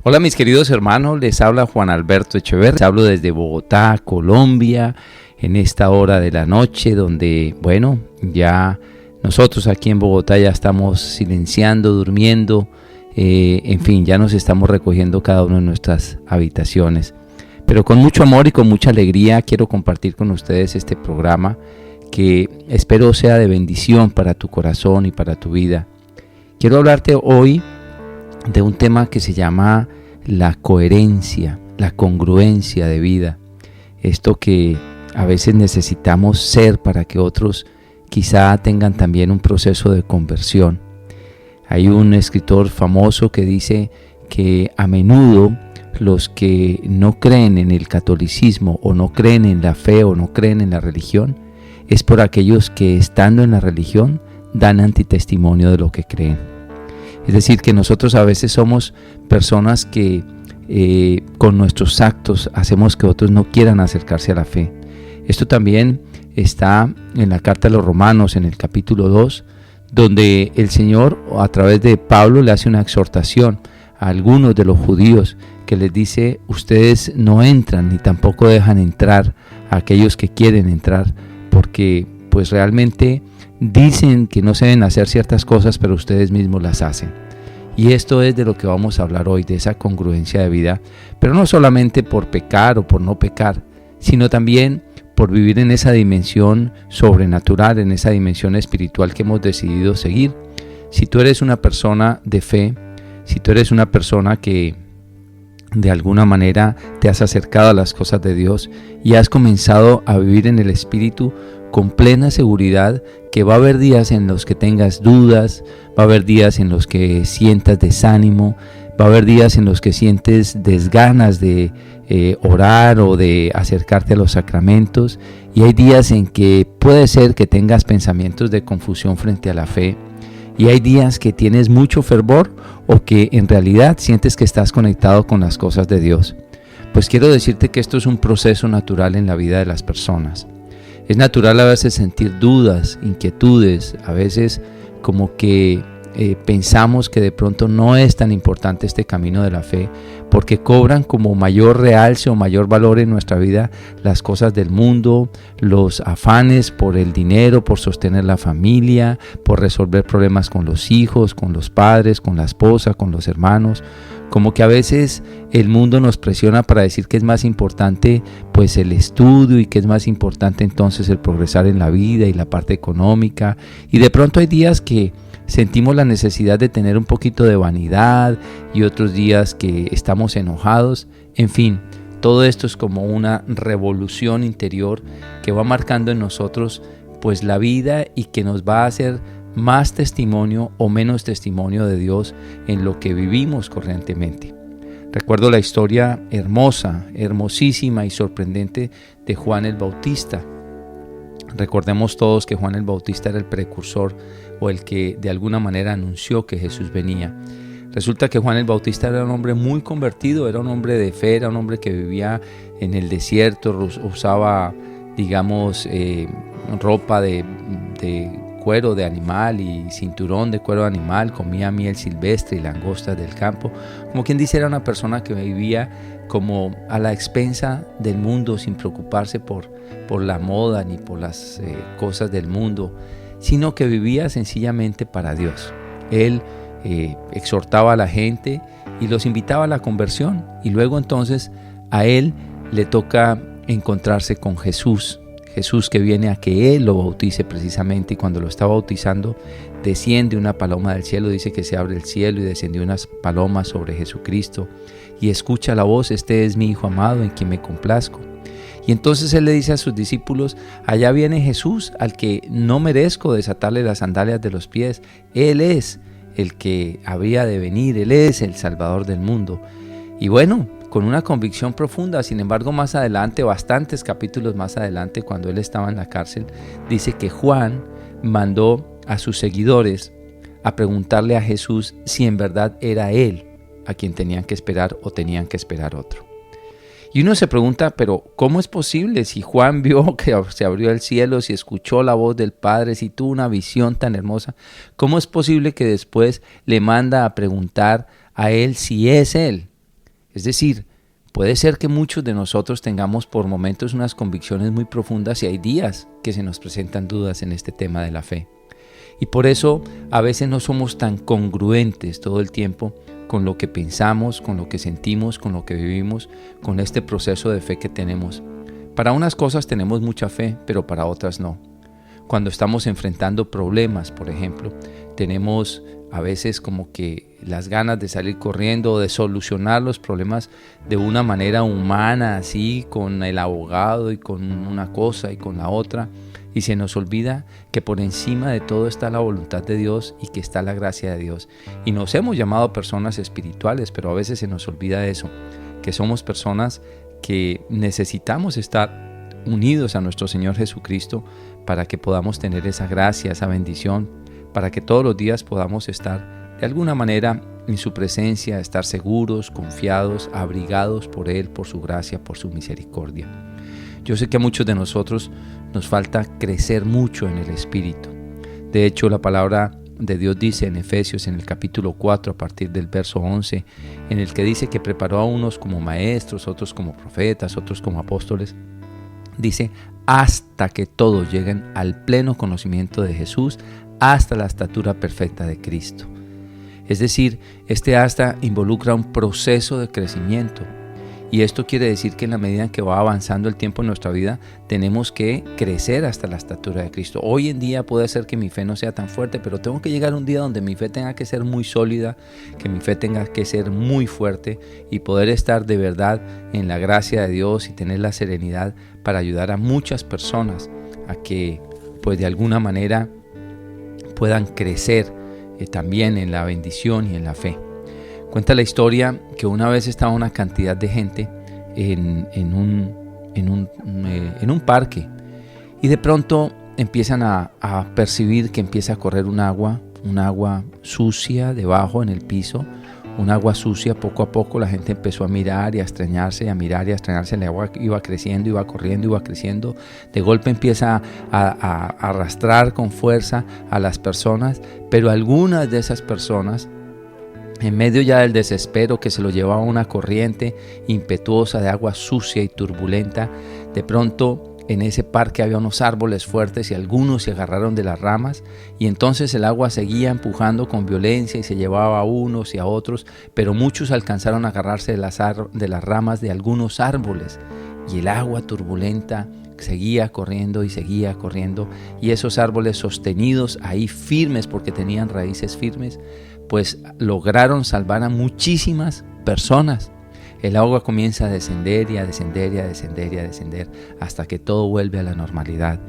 Hola mis queridos hermanos, les habla Juan Alberto Echeverri. Les hablo desde Bogotá, Colombia, en esta hora de la noche donde, ya nosotros aquí en Bogotá ya estamos silenciando, durmiendo, ya nos estamos recogiendo cada uno en nuestras habitaciones. Pero con mucho amor y con mucha alegría quiero compartir con ustedes este programa que espero sea de bendición para tu corazón y para tu vida. Quiero hablarte hoy de un tema que se llama la coherencia, la congruencia de vida. Esto que a veces necesitamos ser para que otros quizá tengan también un proceso de conversión. Hay un escritor famoso que dice que a menudo los que no creen en el catolicismo o no creen en la fe o no creen en la religión es por aquellos que estando en la religión dan antitestimonio de lo que creen. Es decir, que nosotros a veces somos personas que con nuestros actos hacemos que otros no quieran acercarse a la fe. Esto también está en la carta a los Romanos, en el capítulo 2, donde el Señor a través de Pablo le hace una exhortación a algunos de los judíos que les dice: ustedes no entran ni tampoco dejan entrar a aquellos que quieren entrar, porque pues realmente dicen que no se deben hacer ciertas cosas, pero ustedes mismos las hacen. Y esto es de lo que vamos a hablar hoy, de esa congruencia de vida, pero no solamente por pecar o por no pecar, sino también por vivir en esa dimensión sobrenatural, en esa dimensión espiritual que hemos decidido seguir. Si tú eres una persona de fe, si tú eres una persona que de alguna manera te has acercado a las cosas de Dios y has comenzado a vivir en el Espíritu con plena seguridad, que va a haber días en los que tengas dudas, va a haber días en los que sientas desánimo, va a haber días en los que sientes desganas de orar o de acercarte a los sacramentos, y hay días en que puede ser que tengas pensamientos de confusión frente a la fe, y hay días que tienes mucho fervor o que en realidad sientes que estás conectado con las cosas de Dios. Pues quiero decirte que esto es un proceso natural en la vida de las personas. Es natural a veces sentir dudas, inquietudes, a veces como que pensamos que de pronto no es tan importante este camino de la fe, porque cobran como mayor realce o mayor valor en nuestra vida las cosas del mundo, los afanes por el dinero, por sostener la familia, por resolver problemas con los hijos, con los padres, con la esposa, con los hermanos. Como que a veces el mundo nos presiona para decir que es más importante pues el estudio, y que es más importante entonces el progresar en la vida y la parte económica, y de pronto hay días que sentimos la necesidad de tener un poquito de vanidad y otros días que estamos enojados. En fin, todo esto es como una revolución interior que va marcando en nosotros pues la vida, y que nos va a hacer más testimonio o menos testimonio de Dios en lo que vivimos corrientemente. Recuerdo la historia hermosa, hermosísima y sorprendente de Juan el Bautista. Recordemos todos que Juan el Bautista era el precursor, o el que de alguna manera anunció que Jesús venía. Resulta que Juan el Bautista era un hombre muy convertido, era un hombre de fe, era un hombre que vivía en el desierto, usaba, ropa de cuero de animal y cinturón de cuero de animal, comía miel silvestre y langostas del campo. Como quien dice, era una persona que vivía como a la expensa del mundo, sin preocuparse por la moda ni por las cosas del mundo, sino que vivía sencillamente para Dios. Él exhortaba a la gente y los invitaba a la conversión, y luego entonces a él le toca encontrarse con Jesús que viene a que él lo bautice precisamente, y cuando lo está bautizando desciende una paloma del cielo. Dice que se abre el cielo y descendió unas palomas sobre Jesucristo, y escucha la voz: este es mi Hijo amado en quien me complazco. Y entonces él le dice a sus discípulos: allá viene Jesús, al que no merezco desatarle las sandalias de los pies. Él es el que había de venir, Él es el Salvador del mundo. Y bueno, con una convicción profunda. Sin embargo, más adelante, bastantes capítulos más adelante, cuando él estaba en la cárcel, dice que Juan mandó a sus seguidores a preguntarle a Jesús si en verdad era él a quien tenían que esperar o tenían que esperar otro. Y uno se pregunta, pero ¿cómo es posible? Si Juan vio que se abrió el cielo, si escuchó la voz del Padre, si tuvo una visión tan hermosa, ¿cómo es posible que después le manda a preguntar a él si es él? Es decir, puede ser que muchos de nosotros tengamos por momentos unas convicciones muy profundas y hay días que se nos presentan dudas en este tema de la fe. Y por eso a veces no somos tan congruentes todo el tiempo con lo que pensamos, con lo que sentimos, con lo que vivimos, con este proceso de fe que tenemos. Para unas cosas tenemos mucha fe, pero para otras no. Cuando estamos enfrentando problemas, por ejemplo, tenemos a veces como que las ganas de salir corriendo o de solucionar los problemas de una manera humana, así, con el abogado y con una cosa y con la otra. Y se nos olvida que por encima de todo está la voluntad de Dios y que está la gracia de Dios. Y nos hemos llamado personas espirituales, pero a veces se nos olvida eso, que somos personas que necesitamos estar unidos a nuestro Señor Jesucristo para que podamos tener esa gracia, esa bendición, para que todos los días podamos estar de alguna manera en su presencia, estar seguros, confiados, abrigados por Él, por su gracia, por su misericordia. Yo sé que a muchos de nosotros nos falta crecer mucho en el Espíritu. De hecho, la palabra de Dios dice en Efesios, en el capítulo 4, a partir del verso 11, en el que dice que preparó a unos como maestros, otros como profetas, otros como apóstoles. Dice, hasta que todos lleguen al pleno conocimiento de Jesús, hasta la estatura perfecta de Cristo. Es decir, este hasta involucra un proceso de crecimiento. Y esto quiere decir que en la medida en que va avanzando el tiempo en nuestra vida, tenemos que crecer hasta la estatura de Cristo. Hoy en día puede ser que mi fe no sea tan fuerte, pero tengo que llegar a un día donde mi fe tenga que ser muy sólida, que mi fe tenga que ser muy fuerte y poder estar de verdad en la gracia de Dios y tener la serenidad para ayudar a muchas personas a que pues de alguna manera puedan crecer también en la bendición y en la fe. Cuenta la historia que una vez estaba una cantidad de gente en un parque y de pronto empiezan a percibir que empieza a correr un agua sucia debajo en el piso, un agua sucia. Poco a poco la gente empezó a mirar y a extrañarse, el agua iba creciendo, iba corriendo, iba creciendo. De golpe empieza a arrastrar con fuerza a las personas, pero algunas de esas personas, en medio ya del desespero que se lo llevaba una corriente impetuosa de agua sucia y turbulenta, de pronto en ese parque había unos árboles fuertes y algunos se agarraron de las ramas y entonces el agua seguía empujando con violencia y se llevaba a unos y a otros, pero muchos alcanzaron a agarrarse de las ramas de algunos árboles y el agua turbulenta seguía corriendo y esos árboles sostenidos ahí firmes porque tenían raíces firmes, pues lograron salvar a muchísimas personas. El agua comienza a descender y a descender y a descender y a descender hasta que todo vuelve a la normalidad.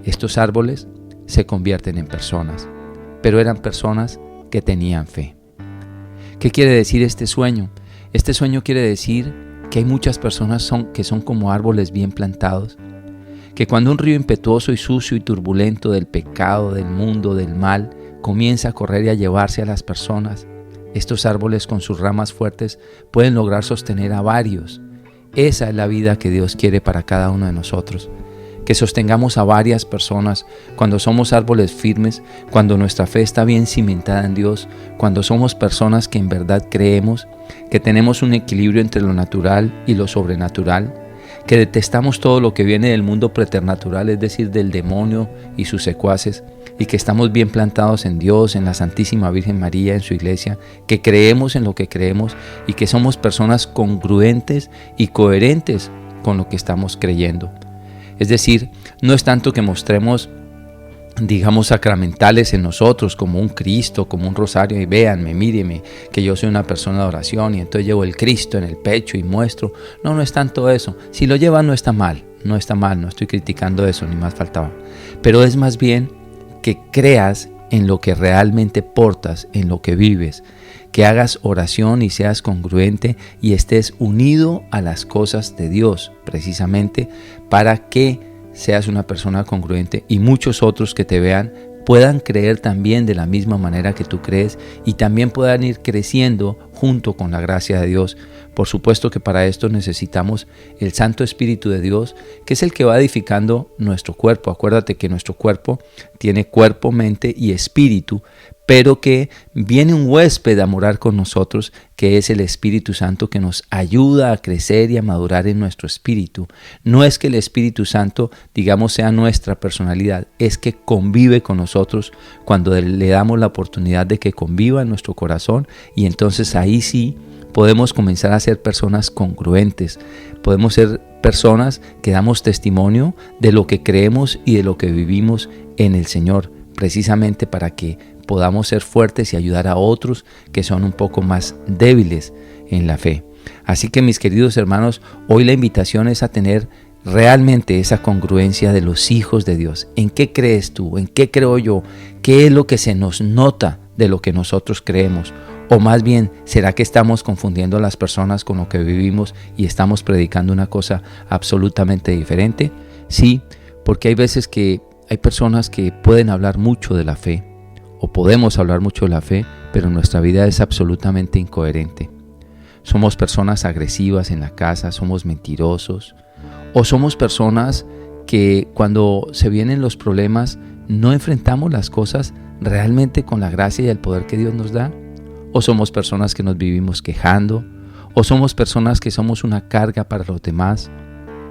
Estos árboles se convierten en personas, pero eran personas que tenían fe. ¿Qué quiere decir este sueño? Este sueño quiere decir que hay muchas personas que son como árboles bien plantados, que cuando un río impetuoso y sucio y turbulento del pecado, del mundo, del mal, comienza a correr y a llevarse a las personas, estos árboles con sus ramas fuertes pueden lograr sostener a varios. Esa es la vida que Dios quiere para cada uno de nosotros. Que sostengamos a varias personas cuando somos árboles firmes, cuando nuestra fe está bien cimentada en Dios, cuando somos personas que en verdad creemos, que tenemos un equilibrio entre lo natural y lo sobrenatural, que detestamos todo lo que viene del mundo preternatural, es decir, del demonio y sus secuaces, y que estamos bien plantados en Dios, en la Santísima Virgen María, en su iglesia, que creemos en lo que creemos y que somos personas congruentes y coherentes con lo que estamos creyendo. Es decir, no es tanto que mostremos, digamos, sacramentales en nosotros, como un Cristo, como un rosario, y véanme, míreme, que yo soy una persona de oración y entonces llevo el Cristo en el pecho y muestro. No es tanto eso. Si lo llevan no está mal, no estoy criticando eso, ni más faltaba. Pero es más bien que creas en lo que realmente portas, en lo que vives, que hagas oración y seas congruente y estés unido a las cosas de Dios, precisamente para que seas una persona congruente y muchos otros que te vean puedan creer también de la misma manera que tú crees y también puedan ir creciendo junto con la gracia de Dios. Por supuesto que para esto necesitamos el Santo Espíritu de Dios, que es el que va edificando nuestro cuerpo. Acuérdate que nuestro cuerpo tiene cuerpo, mente y espíritu, pero que viene un huésped a morar con nosotros, que es el Espíritu Santo, que nos ayuda a crecer y a madurar en nuestro espíritu. No es que el Espíritu Santo, digamos, sea nuestra personalidad, es que convive con nosotros cuando le damos la oportunidad de que conviva en nuestro corazón, y entonces ahí sí podemos comenzar a ser personas congruentes, podemos ser personas que damos testimonio de lo que creemos y de lo que vivimos en el Señor, precisamente para que podamos ser fuertes y ayudar a otros que son un poco más débiles en la fe. Así que, mis queridos hermanos, hoy la invitación es a tener realmente esa congruencia de los hijos de Dios. ¿En qué crees tú? ¿En qué creo yo? ¿Qué es lo que se nos nota de lo que nosotros creemos? O más bien, ¿será que estamos confundiendo a las personas con lo que vivimos y estamos predicando una cosa absolutamente diferente? Sí, porque hay veces que hay personas que pueden hablar mucho de la fe, o podemos hablar mucho de la fe, pero nuestra vida es absolutamente incoherente. Somos personas agresivas en la casa, somos mentirosos, o somos personas que cuando se vienen los problemas no enfrentamos las cosas realmente con la gracia y el poder que Dios nos da, o somos personas que nos vivimos quejando, o somos personas que somos una carga para los demás,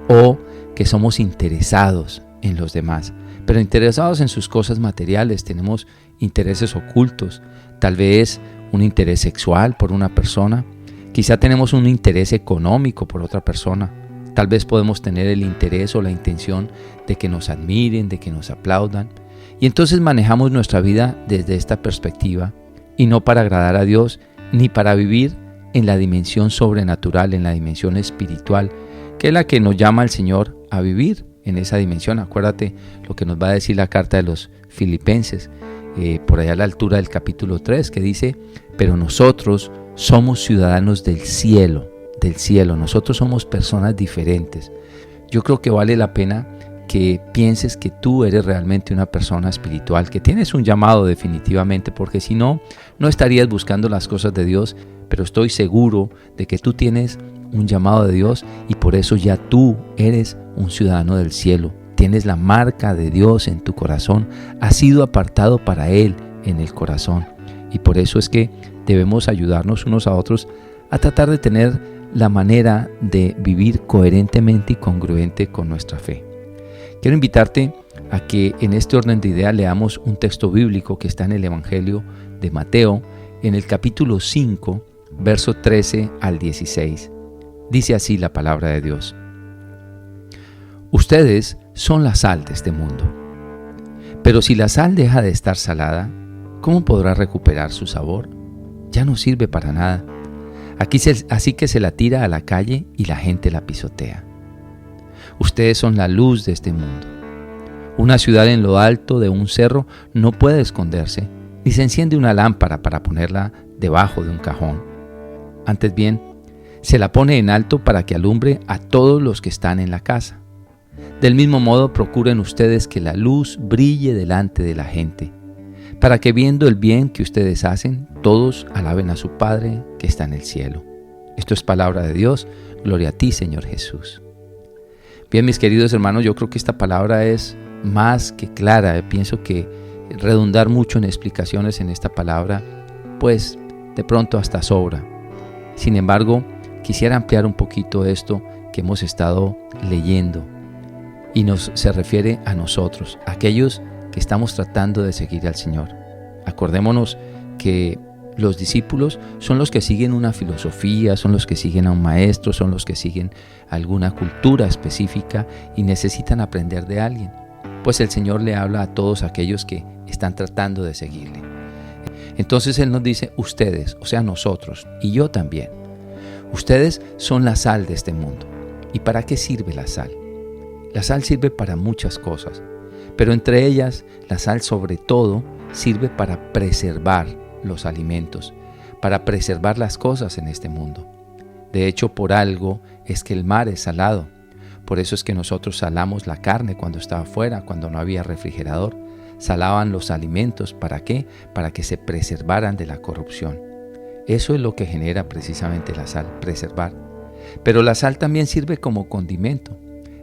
o que somos interesados en los demás, pero interesados en sus cosas materiales. Tenemos intereses ocultos, tal vez un interés sexual por una persona, quizá tenemos un interés económico por otra persona, tal vez podemos tener el interés o la intención de que nos admiren, de que nos aplaudan, y entonces manejamos nuestra vida desde esta perspectiva y no para agradar a Dios ni para vivir en la dimensión sobrenatural, en la dimensión espiritual, que es la que nos llama el Señor a vivir en esa dimensión. Acuérdate lo que nos va a decir la carta de los Filipenses, por allá a la altura del capítulo 3, que dice: pero nosotros somos ciudadanos del cielo, nosotros somos personas diferentes. Yo creo que vale la pena que pienses que tú eres realmente una persona espiritual, que tienes un llamado definitivamente, porque si no, no estarías buscando las cosas de Dios, pero estoy seguro de que tú tienes un llamado de Dios y por eso ya tú eres un ciudadano del cielo. Tienes la marca de Dios en tu corazón, has sido apartado para Él en el corazón, y por eso es que debemos ayudarnos unos a otros a tratar de tener la manera de vivir coherentemente y congruente con nuestra fe. Quiero invitarte a que en este orden de ideas leamos un texto bíblico que está en el Evangelio de Mateo, en el capítulo 5, verso 13 al 16. Dice así la palabra de Dios: ustedes son la sal de este mundo, pero si la sal deja de estar salada, ¿cómo podrá recuperar su sabor? Ya no sirve para nada. Así que se la tira a la calle y la gente la pisotea. Ustedes son la luz de este mundo. Una ciudad en lo alto de un cerro no puede esconderse, ni se enciende una lámpara para ponerla debajo de un cajón. Antes bien, se la pone en alto para que alumbre a todos los que están en la casa. Del mismo modo, procuren ustedes que la luz brille delante de la gente, para que viendo el bien que ustedes hacen, todos alaben a su Padre que está en el cielo. Esto es palabra de Dios. Gloria a ti, Señor Jesús. Bien, mis queridos hermanos, yo creo que esta palabra es más que clara. Pienso que redundar mucho en explicaciones en esta palabra, pues de pronto hasta sobra. Sin embargo, quisiera ampliar un poquito esto que hemos estado leyendo, y se refiere a nosotros, aquellos que estamos tratando de seguir al Señor. Acordémonos que los discípulos son los que siguen una filosofía, son los que siguen a un maestro, son los que siguen alguna cultura específica y necesitan aprender de alguien. Pues el Señor le habla a todos aquellos que están tratando de seguirle. Entonces Él nos dice: ustedes, o sea nosotros, y yo también. Ustedes son la sal de este mundo. ¿Y para qué sirve la sal? La sal sirve para muchas cosas, pero entre ellas la sal sobre todo sirve para preservar los alimentos, para preservar las cosas en este mundo. De hecho, por algo es que el mar es salado. Por eso es que nosotros salamos la carne cuando estaba afuera, cuando no había refrigerador. Salaban los alimentos, ¿para qué? Para que se preservaran de la corrupción. Eso es lo que genera precisamente la sal, preservar. Pero la sal también sirve como condimento,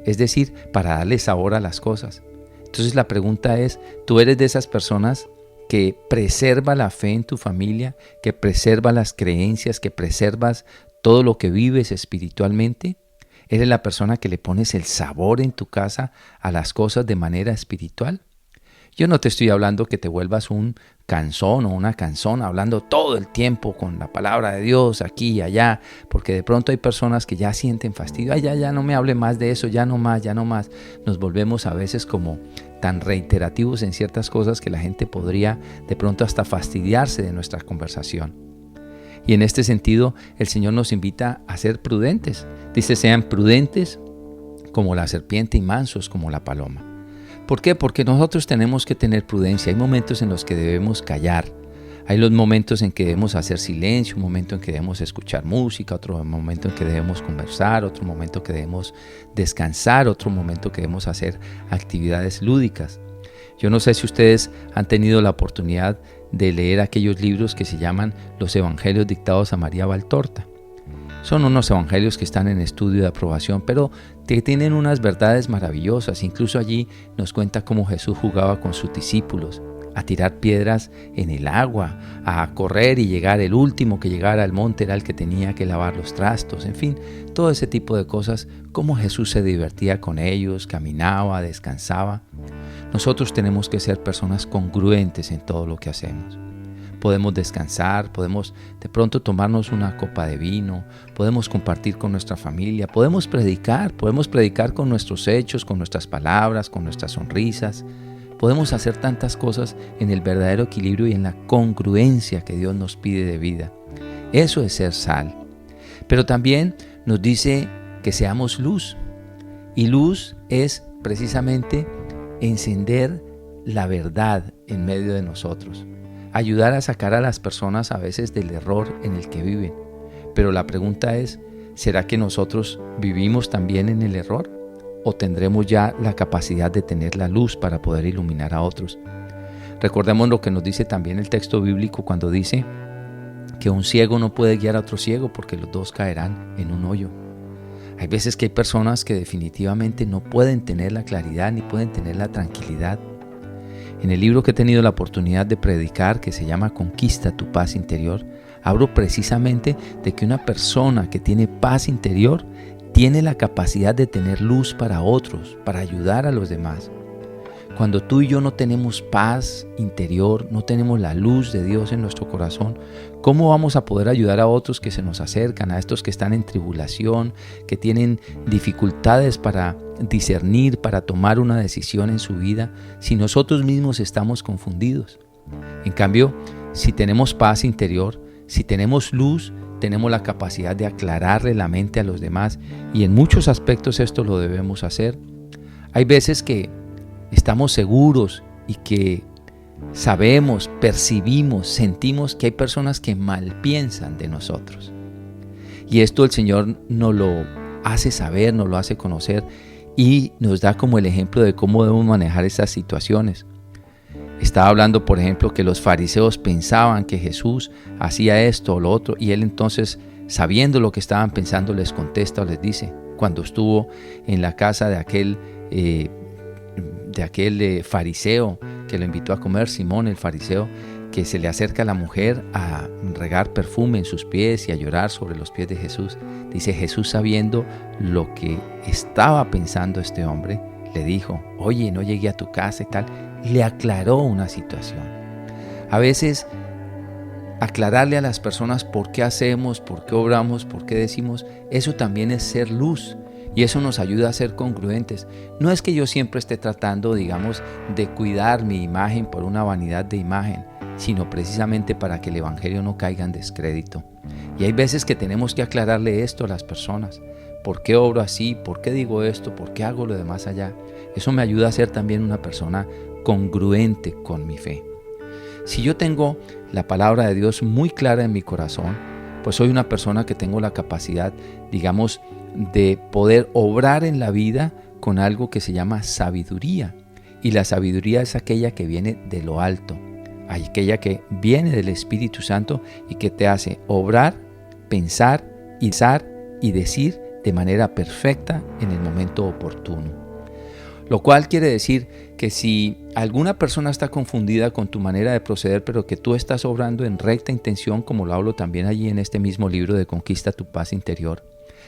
es decir, para darle sabor a las cosas. Entonces la pregunta es, ¿tú eres de esas personas que preserva la fe en tu familia, que preserva las creencias, que preservas todo lo que vives espiritualmente? ¿Eres la persona que le pones el sabor en tu casa a las cosas de manera espiritual? Yo no te estoy hablando que te vuelvas un canzón o una canzona hablando todo el tiempo con la palabra de Dios aquí y allá, porque de pronto hay personas que ya sienten fastidio. Ay, ya no me hable más de eso, ya no más. Nos volvemos a veces como tan reiterativos en ciertas cosas que la gente podría de pronto hasta fastidiarse de nuestra conversación. Y en este sentido, el Señor nos invita a ser prudentes. Dice, sean prudentes como la serpiente y mansos como la paloma. ¿Por qué? Porque nosotros tenemos que tener prudencia. Hay momentos en los que debemos callar. Hay los momentos en que debemos hacer silencio, un momento en que debemos escuchar música, otro momento en que debemos conversar, otro momento que debemos descansar, otro momento que debemos hacer actividades lúdicas. Yo no sé si ustedes han tenido la oportunidad de leer aquellos libros que se llaman Los Evangelios dictados a María Valtorta. Son unos evangelios que están en estudio de aprobación, pero que tienen unas verdades maravillosas. Incluso allí nos cuenta cómo Jesús jugaba con sus discípulos, a tirar piedras en el agua, a correr y llegar. El último que llegara al monte era el que tenía que lavar los trastos. En fin, todo ese tipo de cosas, cómo Jesús se divertía con ellos, caminaba, descansaba. Nosotros tenemos que ser personas congruentes en todo lo que hacemos. Podemos descansar, podemos de pronto tomarnos una copa de vino, podemos compartir con nuestra familia, podemos predicar con nuestros hechos, con nuestras palabras, con nuestras sonrisas. Podemos hacer tantas cosas en el verdadero equilibrio y en la congruencia que Dios nos pide de vida. Eso es ser sal. Pero también nos dice que seamos luz. Y luz es precisamente encender la verdad en medio de nosotros. Ayudar a sacar a las personas a veces del error en el que viven. Pero la pregunta es, ¿será que nosotros vivimos también en el error? ¿O tendremos ya la capacidad de tener la luz para poder iluminar a otros? Recordemos lo que nos dice también el texto bíblico cuando dice que un ciego no puede guiar a otro ciego porque los dos caerán en un hoyo. Hay veces que hay personas que definitivamente no pueden tener la claridad ni pueden tener la tranquilidad. En el libro que he tenido la oportunidad de predicar, que se llama Conquista tu paz interior, hablo precisamente de que una persona que tiene paz interior tiene la capacidad de tener luz para otros, para ayudar a los demás. Cuando tú y yo no tenemos paz interior, no tenemos la luz de Dios en nuestro corazón, ¿cómo vamos a poder ayudar a otros que se nos acercan, a estos que están en tribulación, que tienen dificultades para discernir, para tomar una decisión en su vida, si nosotros mismos estamos confundidos? En cambio, si tenemos paz interior, si tenemos luz, tenemos la capacidad de aclararle la mente a los demás, y en muchos aspectos esto lo debemos hacer. Hay veces que estamos seguros y que sabemos, percibimos, sentimos que hay personas que mal piensan de nosotros. Y esto el Señor nos lo hace saber, nos lo hace conocer y nos da como el ejemplo de cómo debemos manejar esas situaciones. Estaba hablando, por ejemplo, que los fariseos pensaban que Jesús hacía esto o lo otro, y Él entonces, sabiendo lo que estaban pensando, les contesta o les dice, cuando estuvo en la casa de aquel fariseo que lo invitó a comer, Simón el fariseo, que se le acerca a la mujer a regar perfume en sus pies y a llorar sobre los pies de Jesús. Dice, Jesús, sabiendo lo que estaba pensando este hombre, le dijo, oye, no llegué a tu casa y tal. Le aclaró una situación. A veces aclararle a las personas por qué hacemos, por qué obramos, por qué decimos, eso también es ser luz. Y eso nos ayuda a ser congruentes. No es que yo siempre esté tratando, digamos, de cuidar mi imagen por una vanidad de imagen, sino precisamente para que el Evangelio no caiga en descrédito. Y hay veces que tenemos que aclararle esto a las personas. ¿Por qué obro así? ¿Por qué digo esto? ¿Por qué hago lo demás allá? Eso me ayuda a ser también una persona congruente con mi fe. Si yo tengo la palabra de Dios muy clara en mi corazón, pues soy una persona que tengo la capacidad, digamos, de poder obrar en la vida con algo que se llama sabiduría. Y la sabiduría es aquella que viene de lo alto, aquella que viene del Espíritu Santo y que te hace obrar, pensar y decir de manera perfecta en el momento oportuno. Lo cual quiere decir que si alguna persona está confundida con tu manera de proceder, pero que tú estás obrando en recta intención, como lo hablo también allí en este mismo libro de Conquista tu Paz Interior,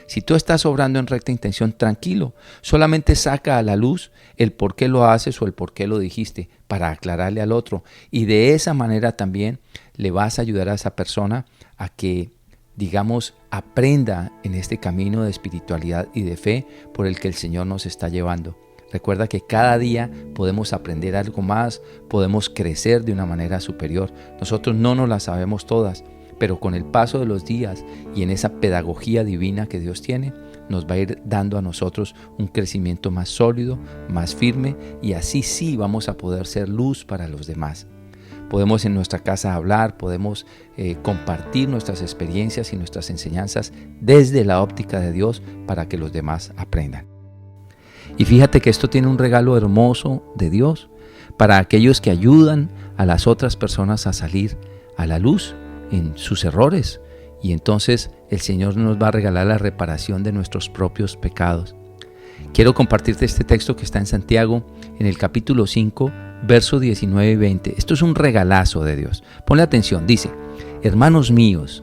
si tú estás obrando en recta intención, tranquilo, solamente saca a la luz el por qué lo haces o el por qué lo dijiste para aclararle al otro. Y de esa manera también le vas a ayudar a esa persona a que, digamos, aprenda en este camino de espiritualidad y de fe por el que el Señor nos está llevando. Recuerda que cada día podemos aprender algo más, podemos crecer de una manera superior. Nosotros no nos las sabemos todas, pero con el paso de los días y en esa pedagogía divina que Dios tiene, nos va a ir dando a nosotros un crecimiento más sólido, más firme, y así sí vamos a poder ser luz para los demás. Podemos en nuestra casa hablar, podemos compartir nuestras experiencias y nuestras enseñanzas desde la óptica de Dios para que los demás aprendan. Y fíjate que esto tiene un regalo hermoso de Dios para aquellos que ayudan a las otras personas a salir a la luz en sus errores. Y entonces el Señor nos va a regalar la reparación de nuestros propios pecados. Quiero compartirte este texto que está en Santiago, en el capítulo 5, versos 19 y 20. Esto es un regalazo de Dios. Ponle atención, dice: hermanos míos,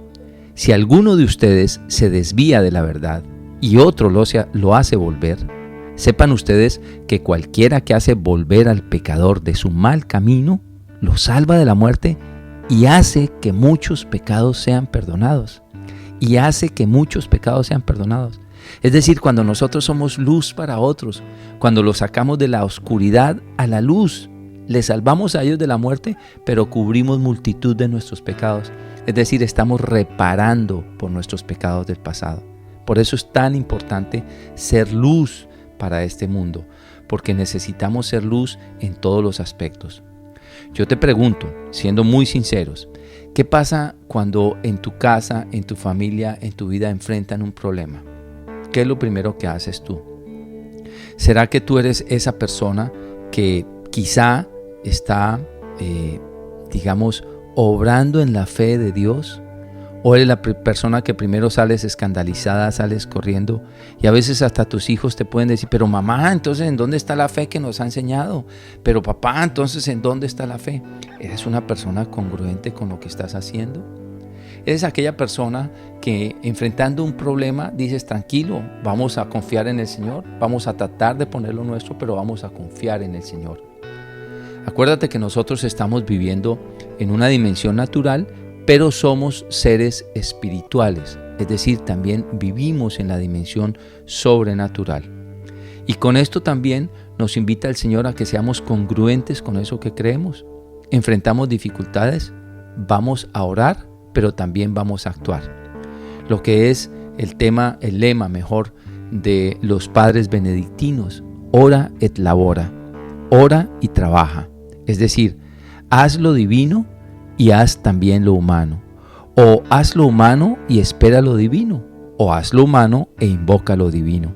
si alguno de ustedes se desvía de la verdad y otro lo hace volver, sepan ustedes que cualquiera que hace volver al pecador de su mal camino, lo salva de la muerte y hace que muchos pecados sean perdonados. Es decir, cuando nosotros somos luz para otros, cuando los sacamos de la oscuridad a la luz, les salvamos a ellos de la muerte, pero cubrimos multitud de nuestros pecados. Es decir, estamos reparando por nuestros pecados del pasado. Por eso es tan importante ser luz para este mundo, porque necesitamos ser luz en todos los aspectos. Yo te pregunto, siendo muy sinceros, ¿qué pasa cuando en tu casa, en tu familia, en tu vida enfrentan un problema? ¿Qué es lo primero que haces tú? ¿Será que tú eres esa persona que quizá está, obrando en la fe de Dios? ¿O eres la persona que primero sales escandalizada, sales corriendo? Y a veces hasta tus hijos te pueden decir: pero mamá, entonces ¿en dónde está la fe que nos ha enseñado? Pero papá, entonces ¿en dónde está la fe? ¿Eres una persona congruente con lo que estás haciendo? ¿Eres aquella persona que enfrentando un problema dices: tranquilo, vamos a confiar en el Señor, vamos a tratar de poner lo nuestro, pero vamos a confiar en el Señor? Acuérdate que nosotros estamos viviendo en una dimensión natural, pero somos seres espirituales, es decir, también vivimos en la dimensión sobrenatural. Y con esto también nos invita el Señor a que seamos congruentes con eso que creemos. Enfrentamos dificultades, vamos a orar, pero también vamos a actuar. Lo que es el lema de los padres benedictinos: ora et labora, ora y trabaja. Es decir, haz lo divino y haz también lo humano. O haz lo humano y espera lo divino, o haz lo humano e invoca lo divino.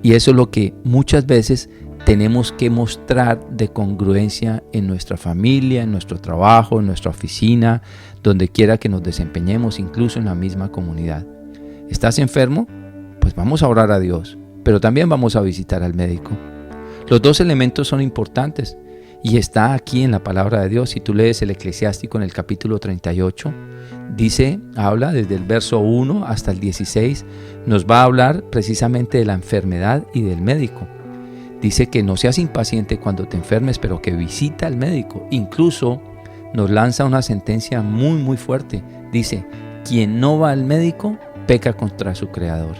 Y eso es lo que muchas veces tenemos que mostrar de congruencia en nuestra familia, en nuestro trabajo, en nuestra oficina, donde quiera que nos desempeñemos, incluso en la misma comunidad. ¿Estás enfermo? Pues vamos a orar a Dios, pero también vamos a visitar al médico. Los dos elementos son importantes y está aquí en la palabra de Dios. Si tú lees el Eclesiástico en el capítulo 38, habla desde el verso 1 hasta el 16, nos va a hablar precisamente de la enfermedad y del médico. Dice que no seas impaciente cuando te enfermes, pero que visita al médico. Incluso nos lanza una sentencia muy, muy fuerte. Dice: quien no va al médico peca contra su creador.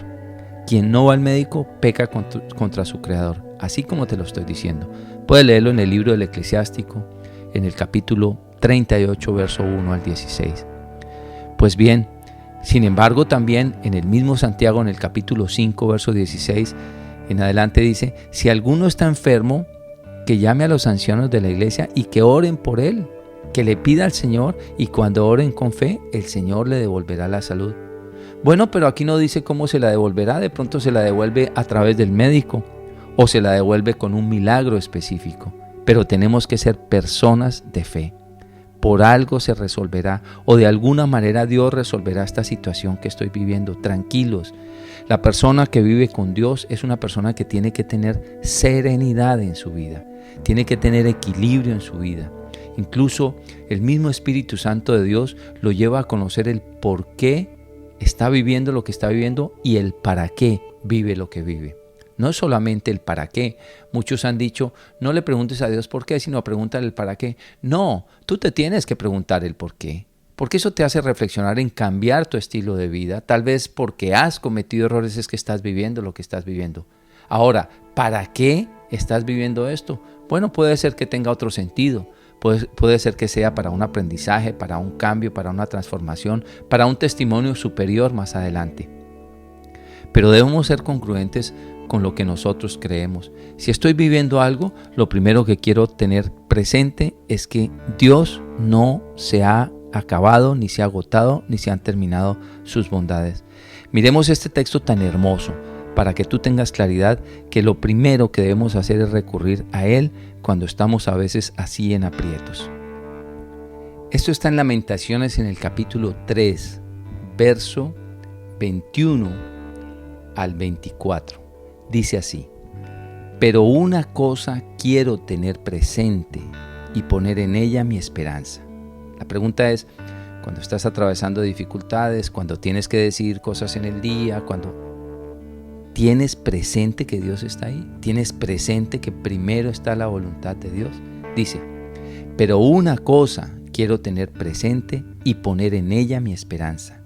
Quien no va al médico peca contra su creador. Así como te lo estoy diciendo. Puedes leerlo en el libro del Eclesiástico, en el capítulo 38, verso 1 al 16. Pues bien, sin embargo, también en el mismo Santiago, en el capítulo 5, verso 16, en adelante dice: si alguno está enfermo, que llame a los ancianos de la iglesia y que oren por él, que le pida al Señor, y cuando oren con fe, el Señor le devolverá la salud. Bueno, pero aquí no dice cómo se la devolverá. De pronto se la devuelve a través del médico o se la devuelve con un milagro específico. Pero tenemos que ser personas de fe. Por algo se resolverá, o de alguna manera Dios resolverá esta situación que estoy viviendo. Tranquilos, La persona que vive con Dios es una persona que tiene que tener serenidad en su vida, tiene que tener equilibrio en su vida. Incluso el mismo Espíritu Santo de Dios lo lleva a conocer el por qué está viviendo lo que está viviendo y el para qué vive lo que vive. No es solamente el para qué. Muchos han dicho, no le preguntes a Dios por qué, sino pregúntale el para qué. No, tú te tienes que preguntar el por qué. Porque eso te hace reflexionar en cambiar tu estilo de vida. Tal vez porque has cometido errores es que estás viviendo lo que estás viviendo. Ahora, ¿para qué estás viviendo esto? Bueno, puede ser que tenga otro sentido. Puede ser que sea para un aprendizaje, para un cambio, para una transformación, para un testimonio superior más adelante. Pero debemos ser congruentes con lo que nosotros creemos. Si estoy viviendo algo, lo primero que quiero tener presente es que Dios no se ha acabado, ni se ha agotado, ni se han terminado sus bondades. Miremos este texto tan hermoso para que tú tengas claridad que lo primero que debemos hacer es recurrir a Él cuando estamos a veces así en aprietos. Esto está en Lamentaciones en el capítulo 3, verso 21 al 24. Dice así: pero una cosa quiero tener presente y poner en ella mi esperanza. La pregunta es, cuando estás atravesando dificultades, cuando tienes que decidir cosas en el día, cuando ¿tienes presente que Dios está ahí? ¿Tienes presente que primero está la voluntad de Dios? Dice, pero una cosa quiero tener presente y poner en ella mi esperanza.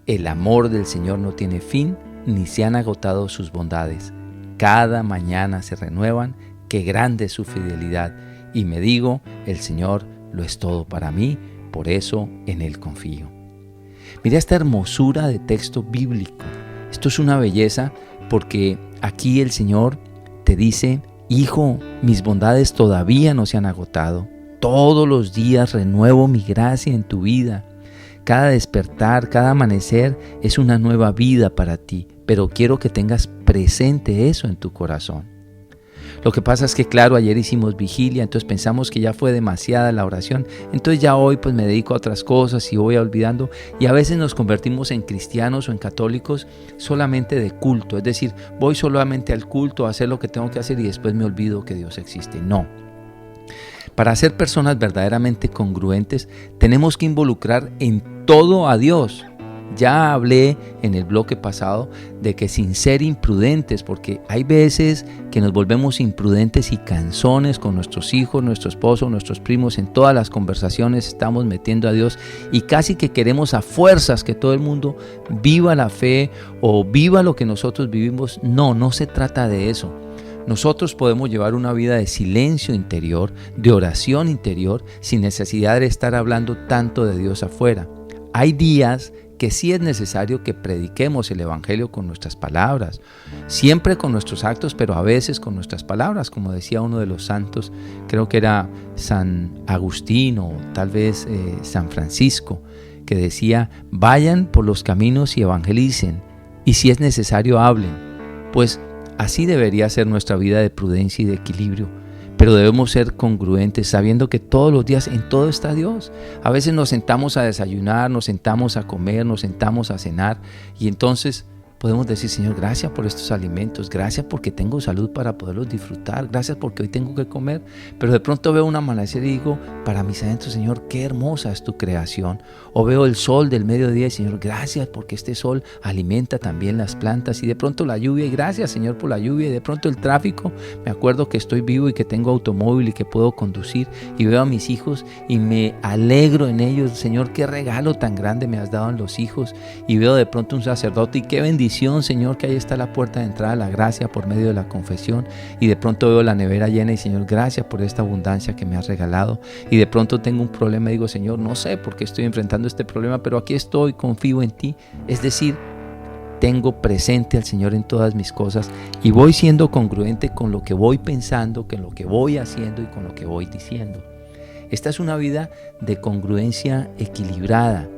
El amor del Señor no tiene fin, ni se han agotado sus bondades. Cada mañana se renuevan, qué grande es su fidelidad. Y me digo, el Señor lo es todo para mí, por eso en Él confío. Mira esta hermosura de texto bíblico. Esto es una belleza porque aquí el Señor te dice, hijo, mis bondades todavía no se han agotado. Todos los días renuevo mi gracia en tu vida. Cada despertar, cada amanecer es una nueva vida para ti, pero quiero que tengas presente eso en tu corazón. Lo que pasa es que, claro, ayer hicimos vigilia, entonces pensamos que ya fue demasiada la oración, entonces ya hoy pues me dedico a otras cosas y voy olvidando, y a veces nos convertimos en cristianos o en católicos solamente de culto, es decir, voy solamente al culto a hacer lo que tengo que hacer y después me olvido que Dios existe. No. Para ser personas verdaderamente congruentes, tenemos que involucrar en todo a Dios. Ya hablé en el bloque pasado de que sin ser imprudentes, porque hay veces que nos volvemos imprudentes y cansones con nuestros hijos, nuestro esposo, nuestros primos, en todas las conversaciones estamos metiendo a Dios y casi que queremos a fuerzas que todo el mundo viva la fe o viva lo que nosotros vivimos. No, no se trata de eso. Nosotros podemos llevar una vida de silencio interior, de oración interior, sin necesidad de estar hablando tanto de Dios afuera. Hay días que sí es necesario que prediquemos el Evangelio con nuestras palabras, siempre con nuestros actos, pero a veces con nuestras palabras, como decía uno de los santos, creo que era San Agustín o tal vez San Francisco, que decía, vayan por los caminos y evangelicen, y si es necesario hablen. Pues así debería ser nuestra vida de prudencia y de equilibrio. Pero debemos ser congruentes sabiendo que todos los días en todo está Dios. A veces nos sentamos a desayunar, nos sentamos a comer, nos sentamos a cenar y entonces podemos decir, Señor, gracias por estos alimentos, gracias porque tengo salud para poderlos disfrutar, gracias porque hoy tengo que comer. Pero de pronto veo un amanecer y digo, para mis adentros, Señor, qué hermosa es tu creación. O veo el sol del mediodía y Señor, gracias porque este sol alimenta también las plantas. Y de pronto la lluvia, y gracias, Señor, por la lluvia. Y de pronto el tráfico, me acuerdo que estoy vivo y que tengo automóvil y que puedo conducir. Y veo a mis hijos y me alegro en ellos. Señor, qué regalo tan grande me has dado en los hijos. Y veo de pronto un sacerdote y qué bendición, Señor, que ahí está la puerta de entrada a la gracia por medio de la confesión. Y de pronto veo la nevera llena y Señor, gracias por esta abundancia que me has regalado. Y de pronto tengo un problema y digo, Señor, no sé por qué estoy enfrentando este problema, pero aquí estoy, confío en ti. Es decir, tengo presente al Señor en todas mis cosas y voy siendo congruente con lo que voy pensando, con lo que voy haciendo y con lo que voy diciendo. Esta es una vida de congruencia equilibrada.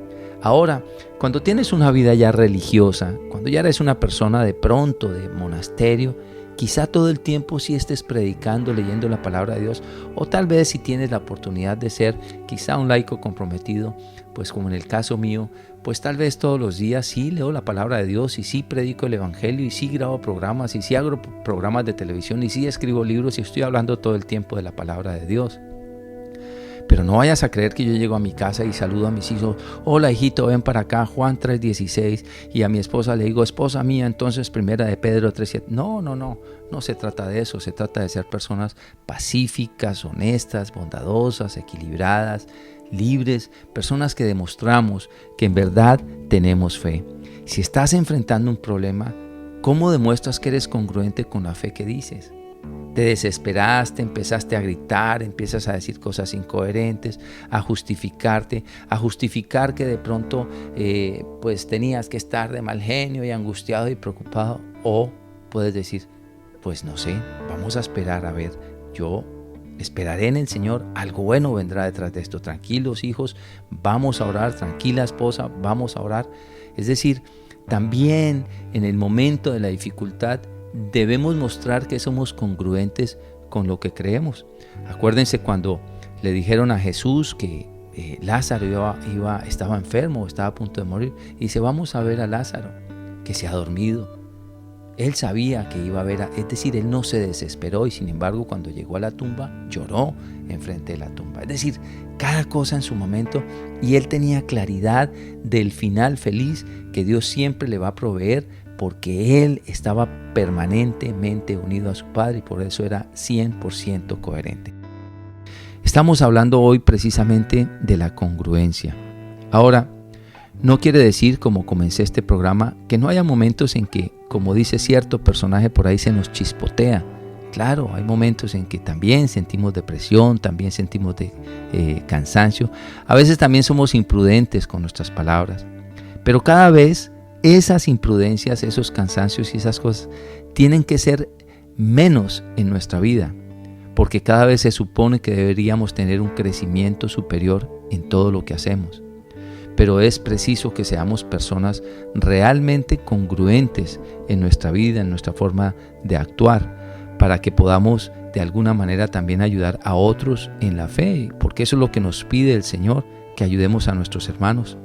Ahora, cuando tienes una vida ya religiosa, cuando ya eres una persona de pronto de monasterio, quizá todo el tiempo sí estés predicando, leyendo la palabra de Dios, o tal vez si tienes la oportunidad de ser quizá un laico comprometido, pues como en el caso mío, Pues tal vez todos los días sí leo la palabra de Dios y sí predico el evangelio y sí grabo programas y sí hago programas de televisión y sí escribo libros y estoy hablando todo el tiempo de la palabra de Dios. Pero no vayas a creer que yo llego a mi casa y saludo a mis hijos, hola hijito, ven para acá, Juan 3:16, y a mi esposa le digo, esposa mía, entonces primera de Pedro 3:7. No se trata de eso, se trata de ser personas pacíficas, honestas, bondadosas, equilibradas, libres, personas que demostramos que en verdad tenemos fe. Si estás enfrentando un problema, ¿cómo demuestras que eres congruente con la fe que dices? Te desesperaste, empezaste a gritar, empiezas a decir cosas incoherentes, a justificar que de pronto pues tenías que estar de mal genio y angustiado y preocupado. O puedes decir, pues no sé, vamos a esperar a ver, yo esperaré en el Señor, algo bueno vendrá detrás de esto. Tranquilos hijos, vamos a orar, tranquila esposa, vamos a orar. Es decir, también en el momento de la dificultad debemos mostrar que somos congruentes con lo que creemos. Acuérdense cuando le dijeron a Jesús que Lázaro estaba enfermo, estaba a punto de morir, y dice, vamos a ver a Lázaro, que se ha dormido. Él sabía que iba a ver, es decir, él no se desesperó y sin embargo cuando llegó a la tumba lloró enfrente de la tumba. Es decir, cada cosa en su momento, y él tenía claridad del final feliz que Dios siempre le va a proveer, porque él estaba permanentemente unido a su Padre y por eso era 100% coherente. Estamos hablando hoy precisamente de la congruencia. Ahora, no quiere decir, como comencé este programa, que no haya momentos en que, como dice cierto personaje por ahí, se nos chispotea. Claro, hay momentos en que también sentimos depresión, también sentimos cansancio. A veces también somos imprudentes con nuestras palabras. Pero cada vez esas imprudencias, esos cansancios y esas cosas tienen que ser menos en nuestra vida, porque cada vez se supone que deberíamos tener un crecimiento superior en todo lo que hacemos. Pero es preciso que seamos personas realmente congruentes en nuestra vida, en nuestra forma de actuar, para que podamos de alguna manera también ayudar a otros en la fe, porque eso es lo que nos pide el Señor, que ayudemos a nuestros hermanos.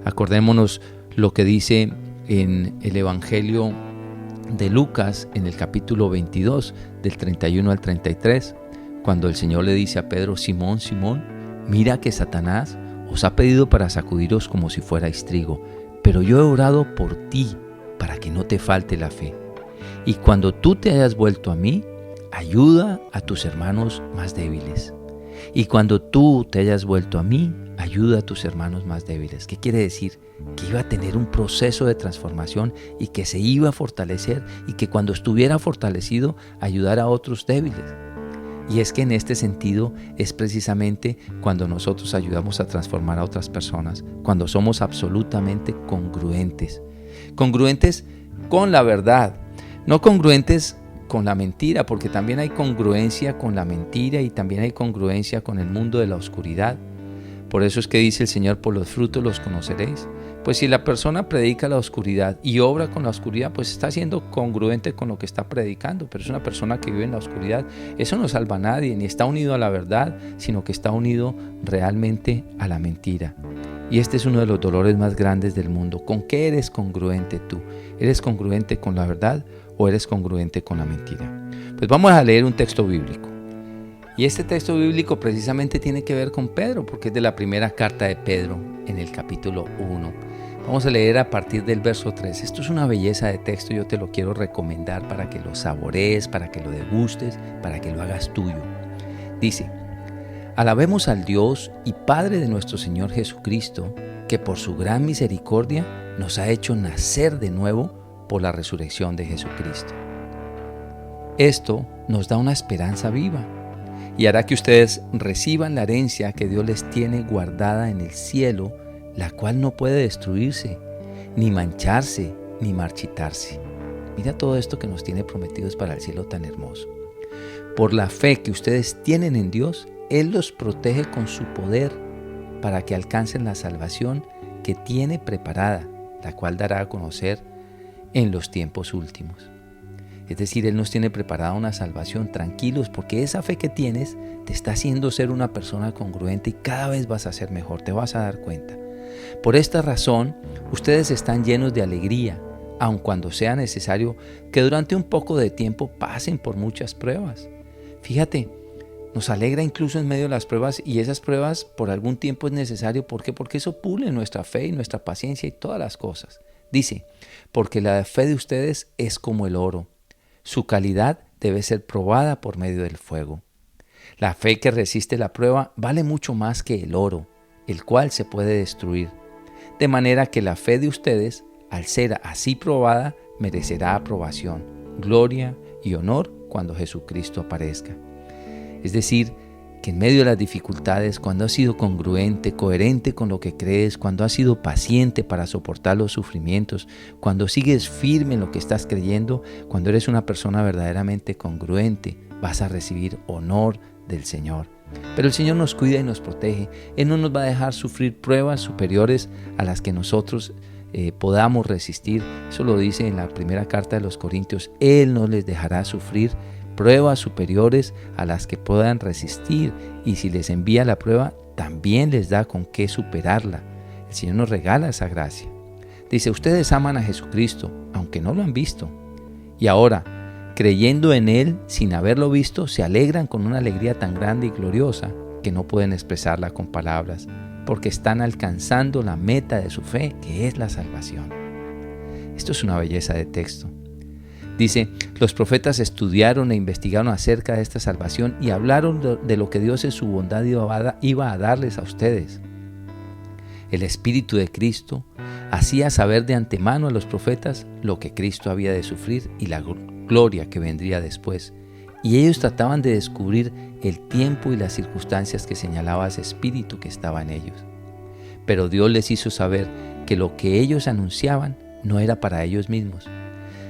Acordémonos lo que dice en el Evangelio de Lucas, en el capítulo 22, del 31 al 33, cuando el Señor le dice a Pedro, Simón, Simón, mira que Satanás os ha pedido para sacudiros como si fuerais trigo, pero yo he orado por ti para que no te falte la fe. Y cuando tú te hayas vuelto a mí, ayuda a tus hermanos más débiles. Y cuando tú te hayas vuelto a mí, ayuda a tus hermanos más débiles. ¿Qué quiere decir? Que iba a tener un proceso de transformación y que se iba a fortalecer y que cuando estuviera fortalecido, ayudara a otros débiles. Y es que en este sentido es precisamente cuando nosotros ayudamos a transformar a otras personas, cuando somos absolutamente congruentes. Congruentes con la verdad, no congruentes con la mentira, porque también hay congruencia con la mentira y también hay congruencia con el mundo de la oscuridad. Por eso es que dice el Señor, por los frutos los conoceréis. Pues si la persona predica la oscuridad y obra con la oscuridad, pues está siendo congruente con lo que está predicando. Pero es una persona que vive en la oscuridad. Eso no salva a nadie, ni está unido a la verdad, sino que está unido realmente a la mentira. Y este es uno de los dolores más grandes del mundo. ¿Con qué eres congruente tú? ¿Eres congruente con la verdad o eres congruente con la mentira? Pues vamos a leer un texto bíblico. Y este texto bíblico precisamente tiene que ver con Pedro, porque es de la primera carta de Pedro en el capítulo 1. Vamos a leer a partir del verso 3. Esto es una belleza de texto, yo te lo quiero recomendar para que lo saborees, para que lo degustes, para que lo hagas tuyo. Dice, alabemos al Dios y Padre de nuestro Señor Jesucristo, que por su gran misericordia nos ha hecho nacer de nuevo por la resurrección de Jesucristo. Esto nos da una esperanza viva y hará que ustedes reciban la herencia que Dios les tiene guardada en el cielo, la cual no puede destruirse, ni mancharse, ni marchitarse. Mira todo esto que nos tiene prometidos para el cielo tan hermoso. Por la fe que ustedes tienen en Dios, Él los protege con su poder para que alcancen la salvación que tiene preparada, la cual dará a conocer en los tiempos últimos. Es decir, Él nos tiene preparada una salvación, tranquilos, porque esa fe que tienes te está haciendo ser una persona congruente y cada vez vas a ser mejor, te vas a dar cuenta. Por esta razón, ustedes están llenos de alegría, aun cuando sea necesario que durante un poco de tiempo pasen por muchas pruebas. Fíjate, nos alegra incluso en medio de las pruebas, y esas pruebas por algún tiempo es necesario. ¿Por qué? Porque eso pule nuestra fe y nuestra paciencia y todas las cosas. Dice, porque la fe de ustedes es como el oro. Su calidad debe ser probada por medio del fuego. La fe que resiste la prueba vale mucho más que el oro, el cual se puede destruir. De manera que la fe de ustedes, al ser así probada, merecerá aprobación, gloria y honor cuando Jesucristo aparezca. Es decir, que en medio de las dificultades, cuando has sido congruente, coherente con lo que crees, cuando has sido paciente para soportar los sufrimientos, cuando sigues firme en lo que estás creyendo, cuando eres una persona verdaderamente congruente, vas a recibir honor del Señor. Pero el Señor nos cuida y nos protege. Él no nos va a dejar sufrir pruebas superiores a las que nosotros podamos resistir. Eso lo dice en la primera carta de los Corintios. Él no les dejará sufrir pruebas superiores a las que puedan resistir, y si les envía la prueba, también les da con qué superarla. El Señor nos regala esa gracia. Dice, ustedes aman a Jesucristo, aunque no lo han visto, y ahora, creyendo en Él sin haberlo visto, se alegran con una alegría tan grande y gloriosa que no pueden expresarla con palabras, porque están alcanzando la meta de su fe, que es la salvación. Esto es una belleza de texto. Dice, los profetas estudiaron e investigaron acerca de esta salvación y hablaron de lo que Dios en su bondad iba a darles a ustedes. El Espíritu de Cristo hacía saber de antemano a los profetas lo que Cristo había de sufrir y la gloria que vendría después. Y ellos trataban de descubrir el tiempo y las circunstancias que señalaba ese Espíritu que estaba en ellos. Pero Dios les hizo saber que lo que ellos anunciaban no era para ellos mismos,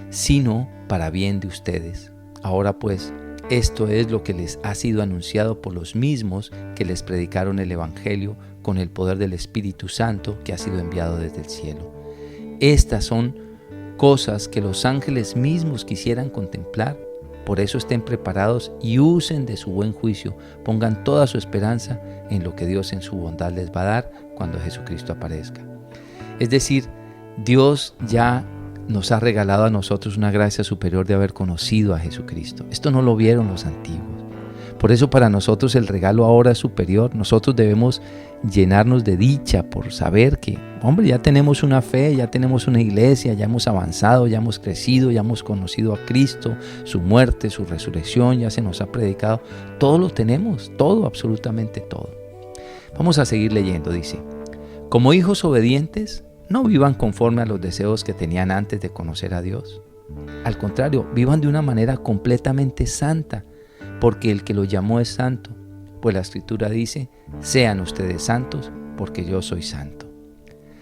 sino para bien de ustedes. Ahora pues, esto es lo que les ha sido anunciado por los mismos que les predicaron el Evangelio con el poder del Espíritu Santo que ha sido enviado desde el cielo. Estas son cosas que los ángeles mismos quisieran contemplar. Por eso estén preparados y usen de su buen juicio. Pongan toda su esperanza en lo que Dios en su bondad les va a dar cuando Jesucristo aparezca. Es decir, Dios ya nos ha regalado a nosotros una gracia superior de haber conocido a Jesucristo. Esto no lo vieron los antiguos. Por eso para nosotros el regalo ahora es superior. Nosotros debemos llenarnos de dicha por saber que, ya tenemos una fe, ya tenemos una iglesia, ya hemos avanzado, ya hemos crecido, ya hemos conocido a Cristo, su muerte, su resurrección, ya se nos ha predicado. Todo lo tenemos, todo, absolutamente todo. Vamos a seguir leyendo, dice, como hijos obedientes, no vivan conforme a los deseos que tenían antes de conocer a Dios. Al contrario, vivan de una manera completamente santa, porque el que los llamó es santo. Pues la Escritura dice, sean ustedes santos, porque yo soy santo.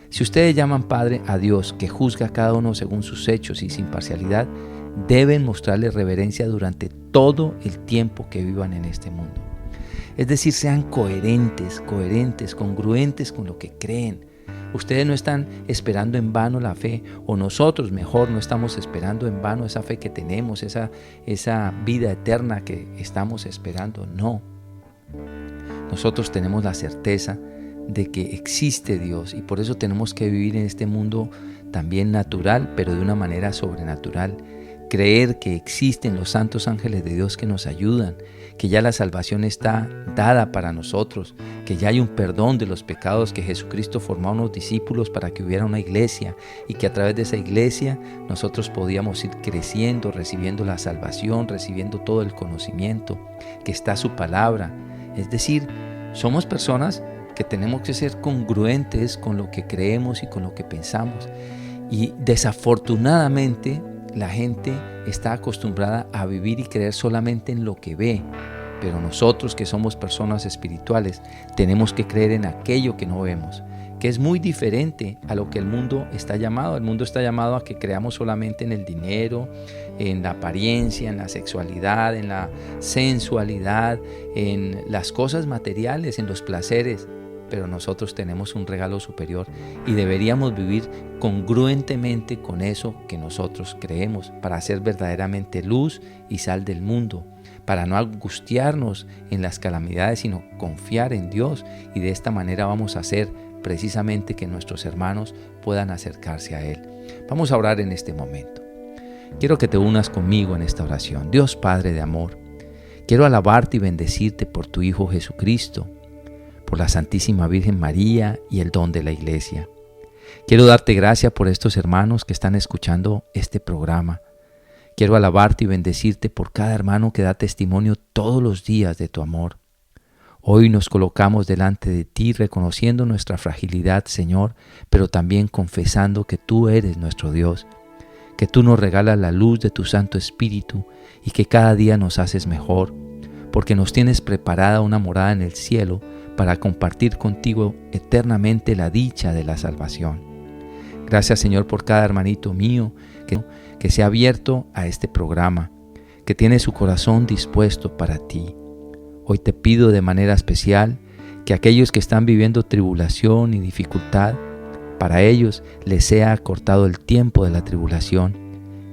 Si ustedes llaman Padre a Dios, que juzga a cada uno según sus hechos y sin parcialidad, deben mostrarle reverencia durante todo el tiempo que vivan en este mundo. Es decir, sean coherentes, congruentes con lo que creen. Ustedes no están esperando en vano la fe, o nosotros mejor no estamos esperando en vano esa fe que tenemos, esa vida eterna que estamos esperando. No. Nosotros tenemos la certeza de que existe Dios, y por eso tenemos que vivir en este mundo también natural, pero de una manera sobrenatural. Creer que existen los santos ángeles de Dios que nos ayudan, que ya la salvación está dada para nosotros, que ya hay un perdón de los pecados, que Jesucristo formó a unos discípulos para que hubiera una iglesia, y que a través de esa iglesia nosotros podíamos ir creciendo, recibiendo la salvación, recibiendo todo el conocimiento, que está su palabra. Es decir, somos personas que tenemos que ser congruentes con lo que creemos y con lo que pensamos. Y desafortunadamente la gente está acostumbrada a vivir y creer solamente en lo que ve, pero nosotros que somos personas espirituales tenemos que creer en aquello que no vemos, que es muy diferente a lo que el mundo está llamado. El mundo está llamado a que creamos solamente en el dinero, en la apariencia, en la sexualidad, en la sensualidad, en las cosas materiales, en los placeres. Pero nosotros tenemos un regalo superior y deberíamos vivir congruentemente con eso que nosotros creemos, para ser verdaderamente luz y sal del mundo, para no angustiarnos en las calamidades, sino confiar en Dios, y de esta manera vamos a ser precisamente que nuestros hermanos puedan acercarse a Él. Vamos a orar en este momento. Quiero que te unas conmigo en esta oración. Dios Padre de amor, quiero alabarte y bendecirte por tu Hijo Jesucristo, por la Santísima Virgen María y el don de la Iglesia. Quiero darte gracias por estos hermanos que están escuchando este programa. Quiero alabarte y bendecirte por cada hermano que da testimonio todos los días de tu amor. Hoy nos colocamos delante de ti reconociendo nuestra fragilidad, Señor, pero también confesando que tú eres nuestro Dios, que tú nos regalas la luz de tu Santo Espíritu y que cada día nos haces mejor, porque nos tienes preparada una morada en el cielo para compartir contigo eternamente la dicha de la salvación. Gracias, Señor, por cada hermanito mío que se ha abierto a este programa, que tiene su corazón dispuesto para ti. Hoy te pido de manera especial que aquellos que están viviendo tribulación y dificultad, para ellos les sea acortado el tiempo de la tribulación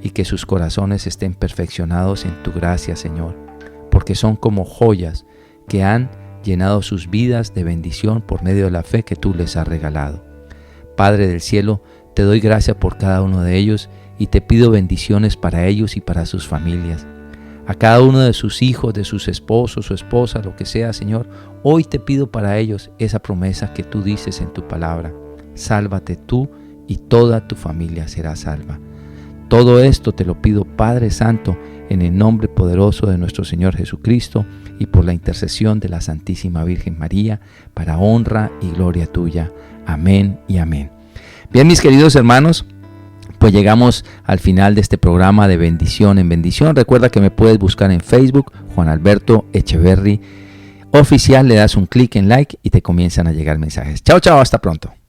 y que sus corazones estén perfeccionados en tu gracia, Señor, porque son como joyas que han llenado sus vidas de bendición por medio de la fe que tú les has regalado. Padre del cielo, te doy gracias por cada uno de ellos y te pido bendiciones para ellos y para sus familias. A cada uno de sus hijos, de sus esposos, su esposa, lo que sea, Señor, hoy te pido para ellos esa promesa que tú dices en tu palabra. Sálvate tú y toda tu familia será salva. Todo esto te lo pido, Padre Santo, en el nombre poderoso de nuestro Señor Jesucristo y por la intercesión de la Santísima Virgen María, para honra y gloria tuya. Amén y amén. Bien, mis queridos hermanos, pues llegamos al final de este programa de Bendición en Bendición. Recuerda que me puedes buscar en Facebook, Juan Alberto Echeverry Oficial. Le das un clic en like y te comienzan a llegar mensajes. Chao, chao, hasta pronto.